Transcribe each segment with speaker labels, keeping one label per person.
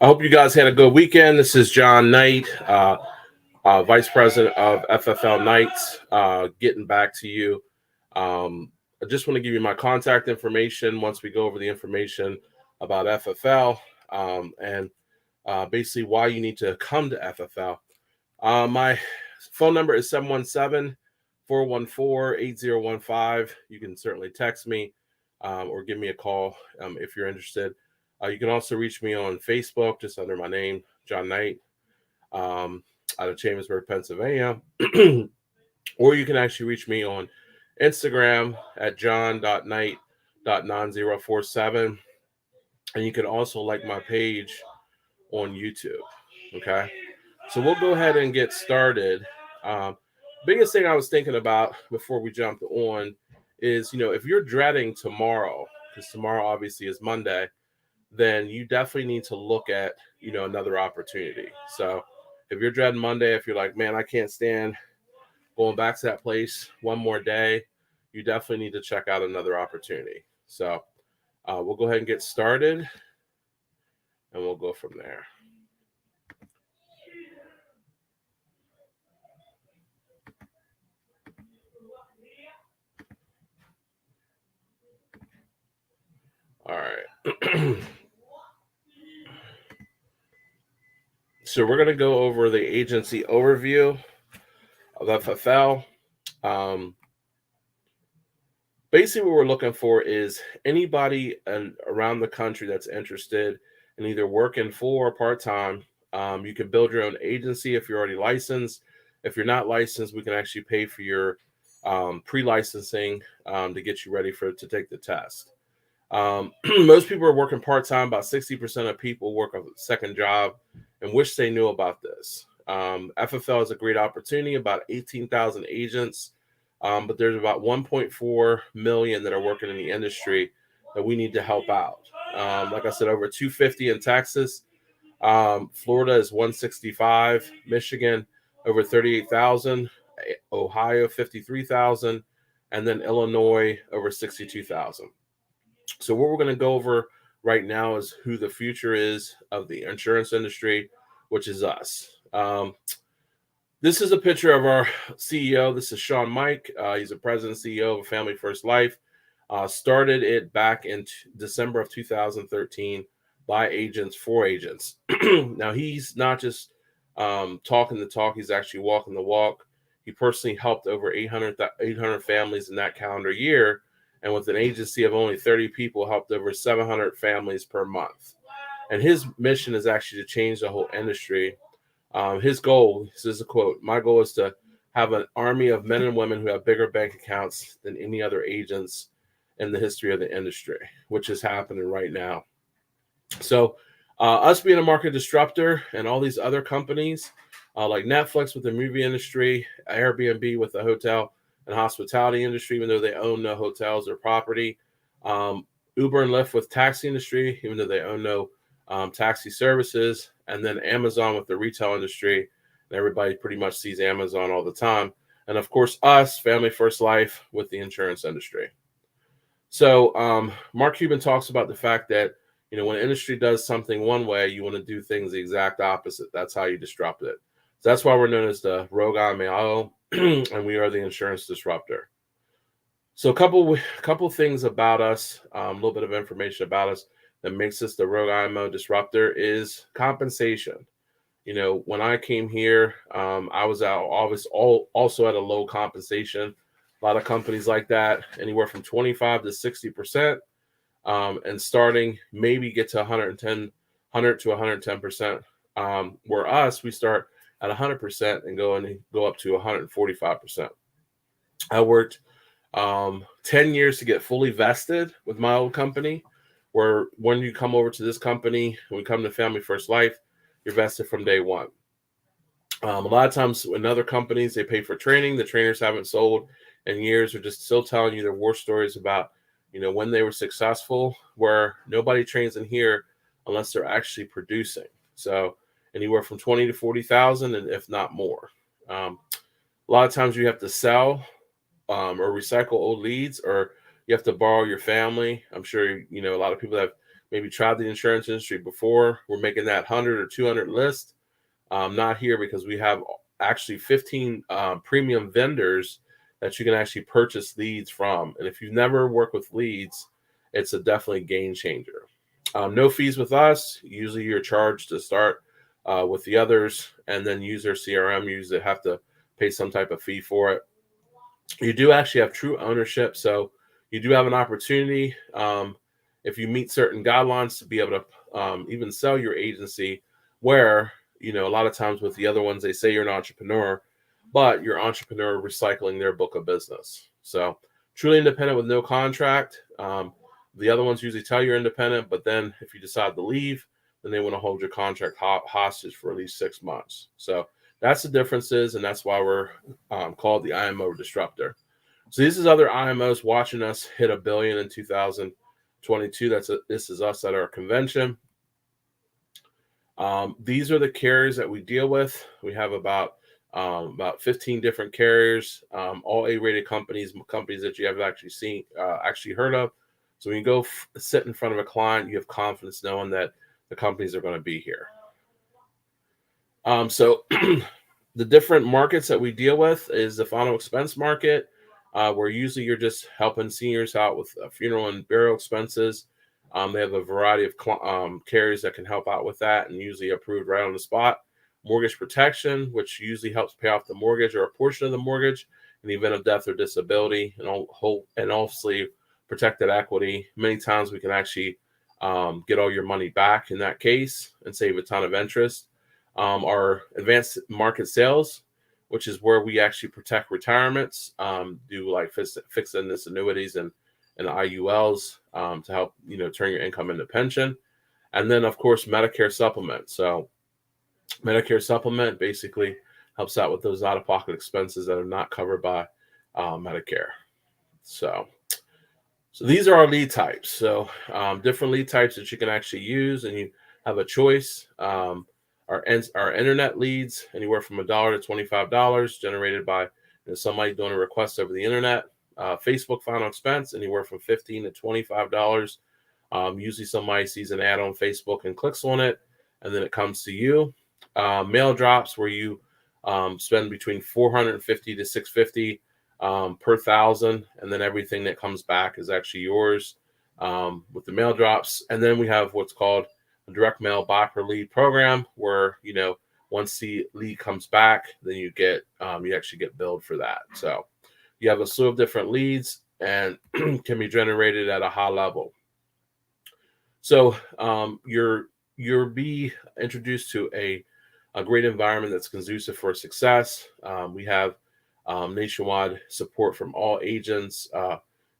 Speaker 1: I hope you guys had a good weekend. This is John Knight, Vice President of FFL Knights, getting back to you. I just want to give you my contact information once we go over the information about FFL and basically why you need to come to FFL. My phone number is 717-414-8015. You can certainly text me or give me a call if you're interested. You can also reach me on Facebook, just under my name, John Knight, out of Chambersburg, Pennsylvania. Or you can actually reach me on Instagram at john.knight.9047. And you can also like my page on YouTube. Okay. So we'll go ahead and get started. Biggest thing I was thinking about before we jumped on is, if you're dreading tomorrow, because tomorrow obviously is Monday, then you definitely need to look at, another opportunity. So if you're dreading Monday, if you're like, man, I can't stand going back to that place one more day, you definitely need to check out another opportunity. So we'll go ahead and get started and we'll go from there. All right. So we're going to go over the agency overview of FFL. Basically, what we're looking for is anybody around the country that's interested in either working full or part-time. You can build your own agency if you're already licensed. If you're not licensed, we can actually pay for your pre-licensing to get you ready to take the test. Most people are working part-time. About 60% of people work a second job and wish they knew about this. FFL is a great opportunity, about 18,000 agents, but there's about 1.4 million that are working in the industry that we need to help out. Like I said, over 250 in Texas. Florida is 165, Michigan over 38,000, Ohio 53,000, and then Illinois over 62,000. So what we're going to go over right now is who the future is of the insurance industry, which is us. This is a picture of our CEO. This is Sean Mike. He's the president and CEO of Family First Life. Started it back in December of 2013 by agents for agents. Now, he's not just talking the talk. He's actually walking the walk. He personally helped over 800 families in that calendar year. And with an agency of only 30 people, helped over 700 families per month. And his mission is actually to change the whole industry. His goal, this is a quote, "My goal is to have an army of men and women who have bigger bank accounts than any other agents in the history of the industry," which is happening right now. So us being a market disruptor and all these other companies like Netflix with the movie industry, Airbnb with the hotel and hospitality industry, even though they own no hotels or property, Uber and Lyft with taxi industry, even though they own no taxi services, and then Amazon with the retail industry. And everybody pretty much sees Amazon all the time. And of course, us, Family First Life, with the insurance industry. So Mark Cuban talks about the fact that, when an industry does something one way, you want to do things the exact opposite. That's how you disrupt it. So that's why we're known as the Rogue IMO, and we are the insurance disruptor. So a couple things about us, a little bit of information about us that makes us the Rogue IMO disruptor is compensation. When I came here, I was also at a low compensation. A lot of companies like that, anywhere from 25 to 60%, and starting maybe get to 100 to 110%. Where us, we start at 100% and go up to 145%. I worked 10 years to get fully vested with my old company, where when you come over to this company, when we come to Family First Life, you're vested from day one. A lot of times in other companies, they pay for training. The trainers haven't sold in years. They're just still telling you their war stories about, when they were successful, where nobody trains in here unless they're actually producing. So anywhere from 20 to 40,000, and if not more. A lot of times you have to sell or recycle old leads, or you have to borrow your family. I'm sure, a lot of people have maybe tried the insurance industry before, we're making that 100 or 200 list. Not here, because we have actually 15 premium vendors that you can actually purchase leads from. And if you've never worked with leads, it's a definitely game changer. No fees with us. Usually you're charged to start with the others, and then use their CRM. You usually have to pay some type of fee for it. You do actually have true ownership. So you do have an opportunity, if you meet certain guidelines, to be able to even sell your agency, where, a lot of times with the other ones, they say you're an entrepreneur, but you're entrepreneur recycling their book of business. So truly independent with no contract. The other ones usually tell you're independent, but then if you decide to leave, then they want to hold your contract hostage for at least 6 months. So that's the differences, and that's why we're called the IMO Disruptor. So this is other IMOs watching us hit $1 billion in 2022. This is us at our convention. These are the carriers that we deal with. We have about 15 different carriers, all A-rated companies that you have actually heard of. So when you go sit in front of a client, you have confidence knowing that the companies are going to be here. So the different markets that we deal with is the final expense market, where usually you're just helping seniors out with funeral and burial expenses. They have a variety of carriers that can help out with that, and usually approved right on the spot. Mortgage protection, which usually helps pay off the mortgage or a portion of the mortgage in the event of death or disability, and obviously protected equity. Many times we can actually get all your money back in that case and save a ton of interest. Our advanced market sales, which is where we actually protect retirements, do like fixed index annuities and IULs to help turn your income into pension. And then of course Medicare supplement. So Medicare supplement basically helps out with those out-of-pocket expenses that are not covered by Medicare. So these are our lead types. So different lead types that you can actually use, and you have a choice. Our internet leads, anywhere from $1 to $25, generated by somebody doing a request over the internet. Facebook final expense, anywhere from $15 to $25. Usually somebody sees an ad on Facebook and clicks on it, and then it comes to you. Mail drops, where you spend between $450 to $650 per thousand, and then everything that comes back is actually yours with the mail drops. And then we have what's called a direct mail buy per lead program, where once the lead comes back, then you actually get billed for that. So you have a slew of different leads, and can be generated at a high level. So you'll be introduced to a great environment that's conducive for success. We have nationwide support from all agents,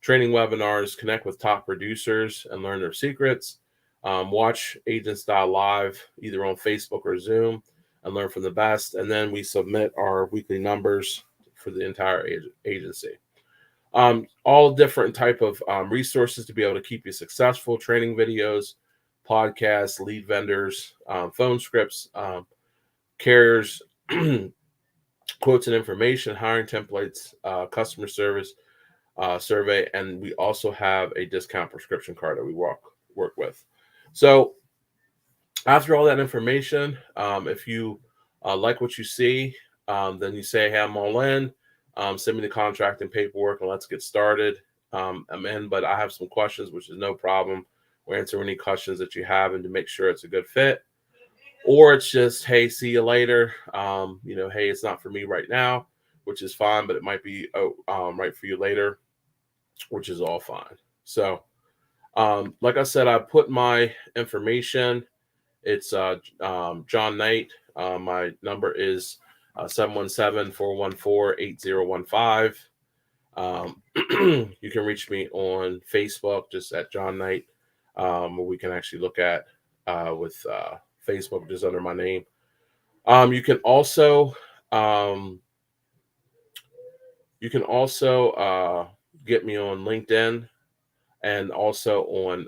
Speaker 1: training webinars, connect with top producers and learn their secrets. Watch Agent Style live, either on Facebook or Zoom, and learn from the best. And then we submit our weekly numbers for the entire agency. All different type of resources to be able to keep you successful: training videos, podcasts, lead vendors, phone scripts, carriers, quotes and information, hiring templates, customer service survey, and we also have a discount prescription card that we work with. So after all that information, if you like what you see, then you say, hey, I'm all in. Send me the contract and paperwork, and let's get started. I'm in, but I have some questions, which is no problem. We'll answer any questions that you have, and to make sure it's a good fit. Or it's just, hey, see you later. Hey, it's not for me right now, which is fine, but it might be right for you later, which is all fine. So, like I said, I put my information. It's John Knight. My number is 717-414-8015. You can reach me on Facebook, just at John Knight, where we can actually look at with Facebook, just under my name. You can also get me on LinkedIn, and also on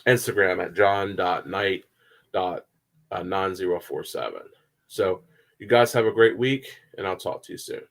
Speaker 1: Instagram at john.knight.9047. So you guys have a great week, and I'll talk to you soon.